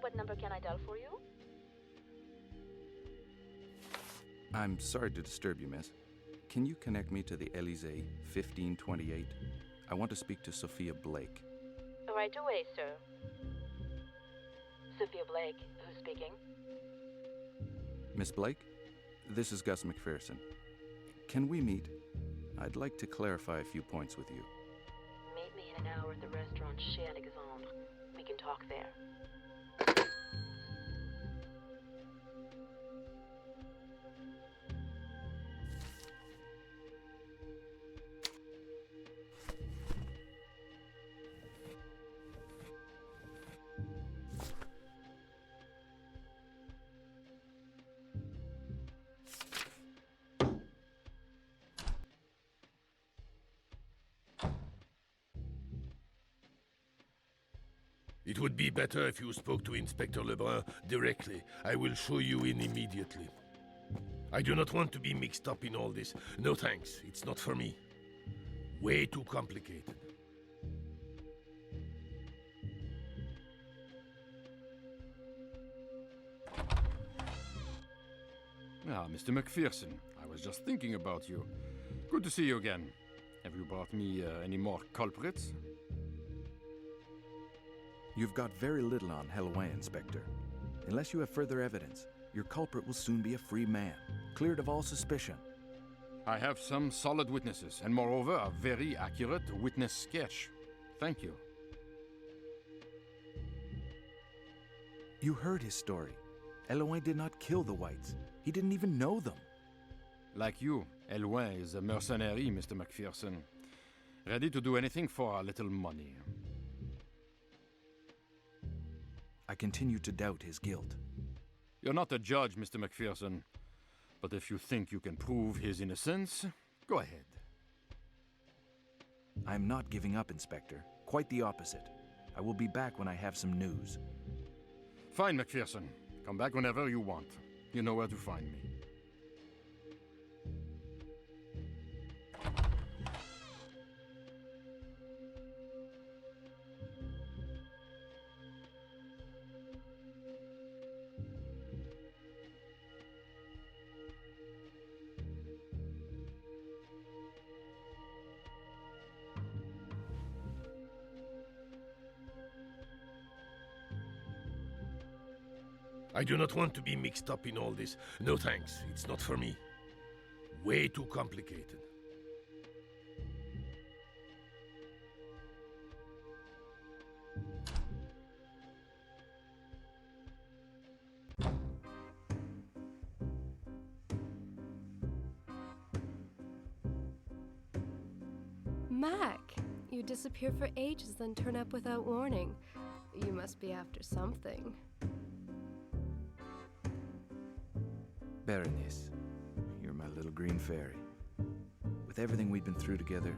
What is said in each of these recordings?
What number can I dial for you? I'm sorry to disturb you, miss. Can you connect me to the Elysee, 1528? I want to speak to Sophia Blake. Right away, sir. Sophia Blake, who's speaking? Miss Blake? This is Gus MacPherson. Can we meet? I'd like to clarify a few points with you. Meet me in an hour at the restaurant Chez Alexandre. We can talk there. It would be better if you spoke to Inspector Lebrun directly. I will show you in immediately. I do not want to be mixed up in all this. No thanks, it's not for me. Way too complicated. Ah, Mr. MacPherson, I was just thinking about you. Good to see you again. Have you brought me any more culprits? You've got very little on Halloween, Inspector. Unless you have further evidence, your culprit will soon be a free man, cleared of all suspicion. I have some solid witnesses, and moreover, a very accurate witness sketch. Thank you. You heard his story. Elouin did not kill the whites. He didn't even know them. Like you, Elouin is a mercenary, Mr. MacPherson. Ready to do anything for a little money. I continue to doubt his guilt. You're not a judge, Mr. MacPherson. But if you think you can prove his innocence, go ahead. I'm not giving up, Inspector. Quite the opposite. I will be back when I have some news. Fine, MacPherson. Come back whenever you want. You know where to find me. I do not want to be mixed up in all this. No thanks, it's not for me. Way too complicated. Mac, you disappear for ages, then turn up without warning. You must be after something. Berenice, you're my little green fairy. With everything we've been through together,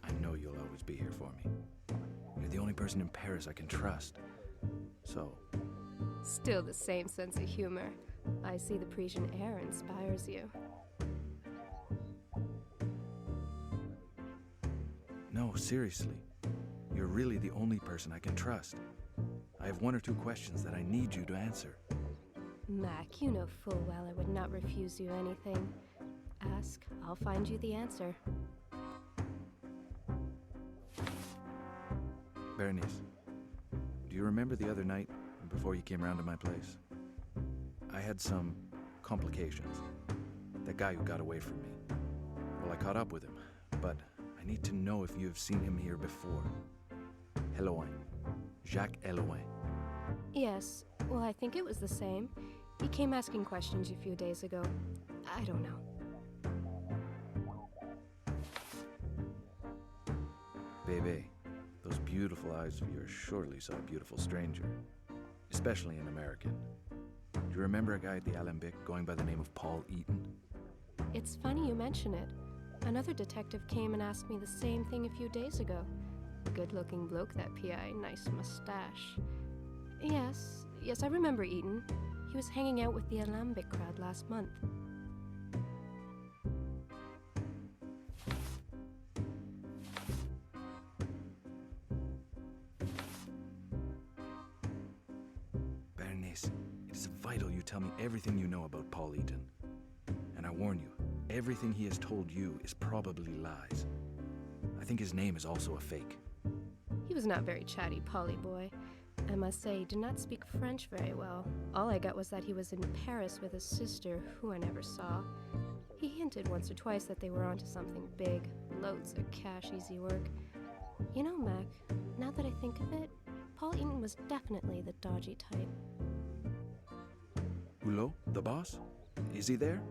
I know you'll always be here for me. You're the only person in Paris I can trust. So... Still the same sense of humor. I see the Parisian air inspires you. No, seriously. You're really the only person I can trust. I have one or two questions that I need you to answer. Mac, you know full well I would not refuse you anything. Ask, I'll find you the answer. Berenice, do you remember the other night before you came round to my place? I had some complications. That guy who got away from me. Well, I caught up with him, but I need to know if you have seen him here before. Elouin. Jacques Elouin. Yes, well, I think it was the same. He came asking questions a few days ago. I don't know. Bébé, those beautiful eyes of yours surely saw a beautiful stranger. Especially an American. Do you remember a guy at the Alembic going by the name of Paul Eaton? It's funny you mention it. Another detective came and asked me the same thing a few days ago. Good-looking bloke, that P.I. Nice mustache. Yes, I remember Eaton. He was hanging out with the Alembic crowd last month. Berenice, it is vital you tell me everything you know about Paul Eaton. And I warn you, everything he has told you is probably lies. I think his name is also a fake. He was not very chatty, Polly boy. I must say, he did not speak French very well. All I got was that he was in Paris with his sister, who I never saw. He hinted once or twice that they were onto something big, loads of cash, easy work. You know, Mac, now that I think of it, Paul Eaton was definitely the dodgy type. Hulot, the boss? Is he there?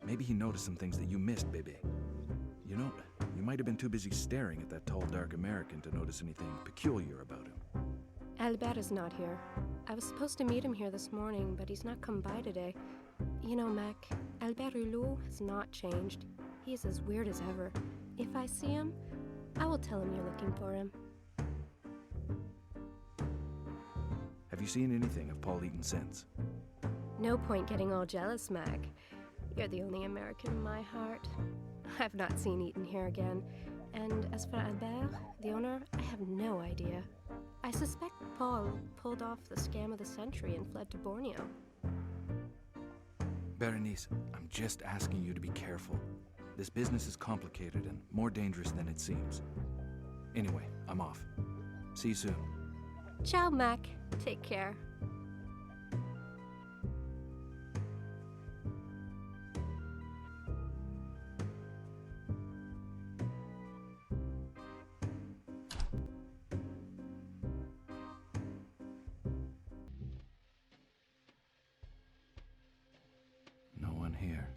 Maybe he noticed some things that you missed, baby. You know, you might have been too busy staring at that tall, dark American to notice anything peculiar about him. Albert is not here. I was supposed to meet him here this morning, but he's not come by today. You know, Mac, Albert Hulot has not changed. He is as weird as ever. If I see him, I will tell him you're looking for him. Have you seen anything of Paul Eaton since? No point getting all jealous, Mac. You're the only American in my heart. I've not seen Eaton here again. And as for Albert, the owner, I have no idea. I suspect Paul pulled off the scam of the century and fled to Borneo. Berenice, I'm just asking you to be careful. This business is complicated and more dangerous than it seems. Anyway, I'm off. See you soon. Ciao, Mac. Take care. No one here.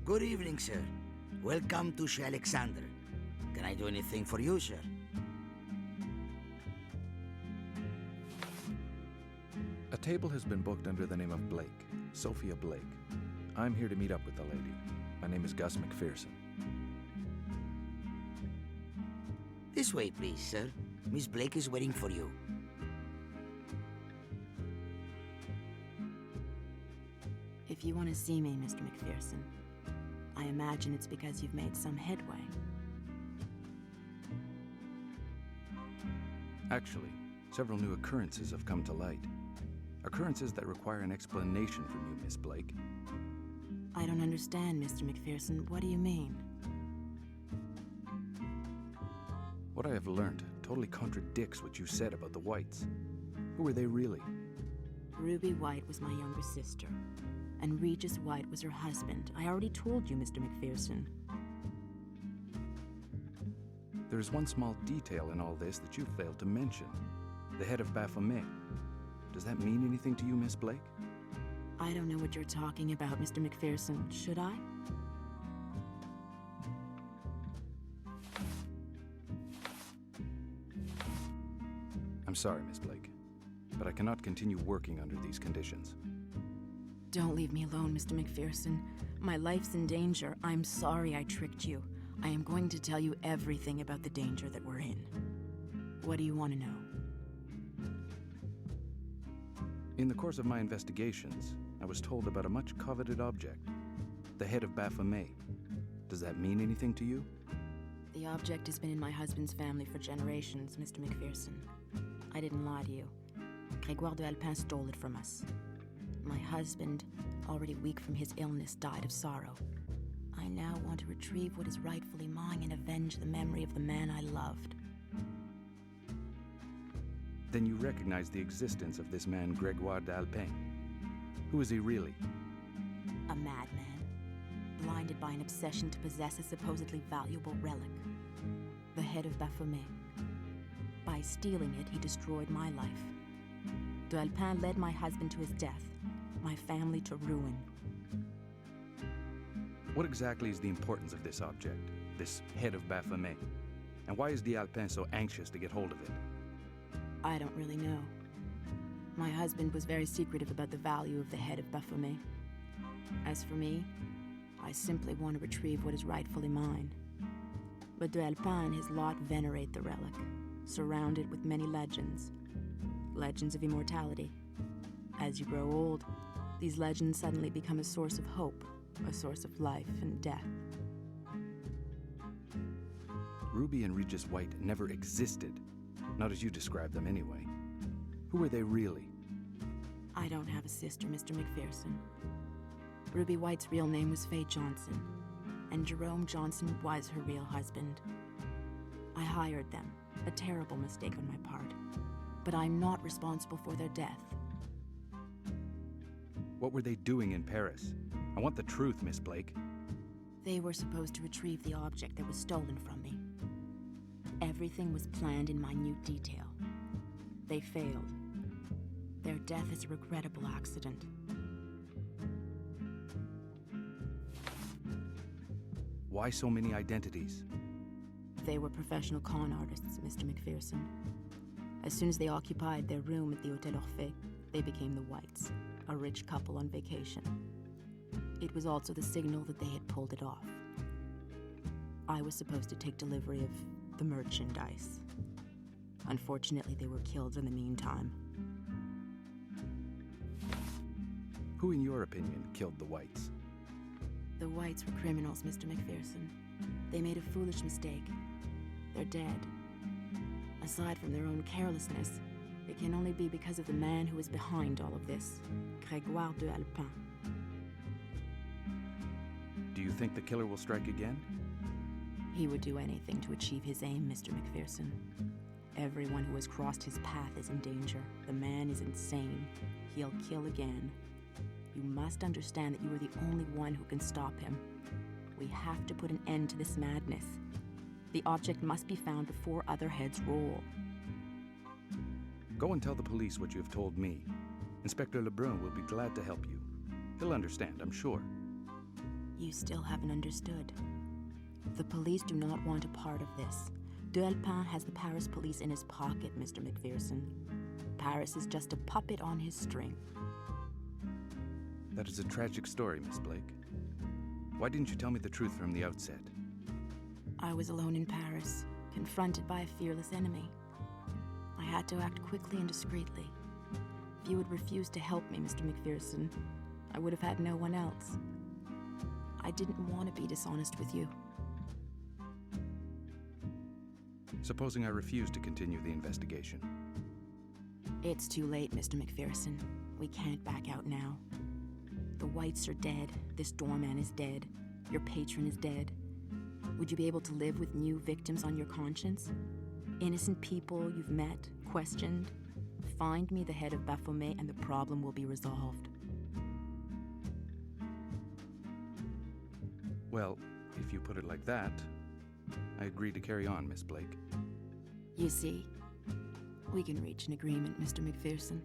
Good evening, sir. Welcome to Chez Alexander. Can I do anything for you, sir? A table has been booked under the name of Blake, Sophia Blake. I'm here to meet up with the lady. My name is Gus MacPherson. This way, please, sir. Miss Blake is waiting for you. If you want to see me, Mr. MacPherson, I imagine it's because you've made some headway. Actually, several new occurrences have come to light. Occurrences that require an explanation from you, Miss Blake. I don't understand, Mr. MacPherson. What do you mean? What I have learned totally contradicts what you said about the Whites. Who were they really? Ruby White was my younger sister, and Regis White was her husband. I already told you, Mr. MacPherson. There is one small detail in all this that you failed to mention. The head of Baphomet. Does that mean anything to you, Miss Blake? I don't know what you're talking about, Mr. MacPherson. Should I? I'm sorry, Miss Blake, but I cannot continue working under these conditions. Don't leave me alone, Mr. MacPherson. My life's in danger. I'm sorry I tricked you. I am going to tell you everything about the danger that we're in. What do you want to know? In the course of my investigations, I was told about a much coveted object, the head of Baphomet. Does that mean anything to you? The object has been in my husband's family for generations, Mr. MacPherson. I didn't lie to you. Grégoire de Alpin stole it from us. My husband, already weak from his illness, died of sorrow. I now want to retrieve what is rightfully mine and avenge the memory of the man I loved. Then you recognize the existence of this man Grégoire d'Alpin. Who is he really? A madman, blinded by an obsession to possess a supposedly valuable relic. The head of Baphomet. By stealing it, he destroyed my life. D'Alpin led my husband to his death, my family to ruin. What exactly is the importance of this object, this head of Baphomet? And why is d'Alpin so anxious to get hold of it? I don't really know. My husband was very secretive about the value of the head of Baphomet. As for me, I simply want to retrieve what is rightfully mine. But d'Alpin and his lot venerate the relic, surrounded with many legends. Legends of immortality. As you grow old, these legends suddenly become a source of hope, a source of life and death. Ruby and Regis White never existed. Not as you describe them anyway. Who were they really? I don't have a sister, Mr. MacPherson. Ruby White's real name was Faye Johnson, and Jerome Johnson was her real husband. I hired them, a terrible mistake on my part, but I'm not responsible for their death. What were they doing in Paris? I want the truth, Miss Blake. They were supposed to retrieve the object that was stolen from me. Everything was planned in minute detail. They failed. Their death is a regrettable accident. Why so many identities? They were professional con artists, Mr. MacPherson. As soon as they occupied their room at the Hôtel Orphée, they became the Whites, a rich couple on vacation. It was also the signal that they had pulled it off. I was supposed to take delivery of the merchandise. Unfortunately, they were killed in the meantime. Who, in your opinion, killed the Whites? The Whites were criminals, Mr. MacPherson. They made a foolish mistake. They're dead. Aside from their own carelessness, it can only be because of the man who is behind all of this, Grégoire d'Alpin. Do you think the killer will strike again? He would do anything to achieve his aim, Mr. MacPherson. Everyone who has crossed his path is in danger. The man is insane. He'll kill again. You must understand that you are the only one who can stop him. We have to put an end to this madness. The object must be found before other heads roll. Go and tell the police what you have told me. Inspector Lebrun will be glad to help you. He'll understand, I'm sure. You still haven't understood. The police do not want a part of this. D'Alpin has the Paris police in his pocket, Mr. MacPherson. Paris is just a puppet on his string. That is a tragic story, Miss Blake. Why didn't you tell me the truth from the outset? I was alone in Paris, confronted by a fearless enemy. I had to act quickly and discreetly. If you had refused to help me, Mr. MacPherson, I would have had no one else. I didn't want to be dishonest with you. Supposing I refuse to continue the investigation? It's too late, Mr. MacPherson. We can't back out now. The Whites are dead. This doorman is dead. Your patron is dead. Would you be able to live with new victims on your conscience? Innocent people you've met, questioned? Find me the head of Baphomet and the problem will be resolved. Well, if you put it like that, I agree to carry on, Miss Blake. You see, we can reach an agreement, Mr. MacPherson.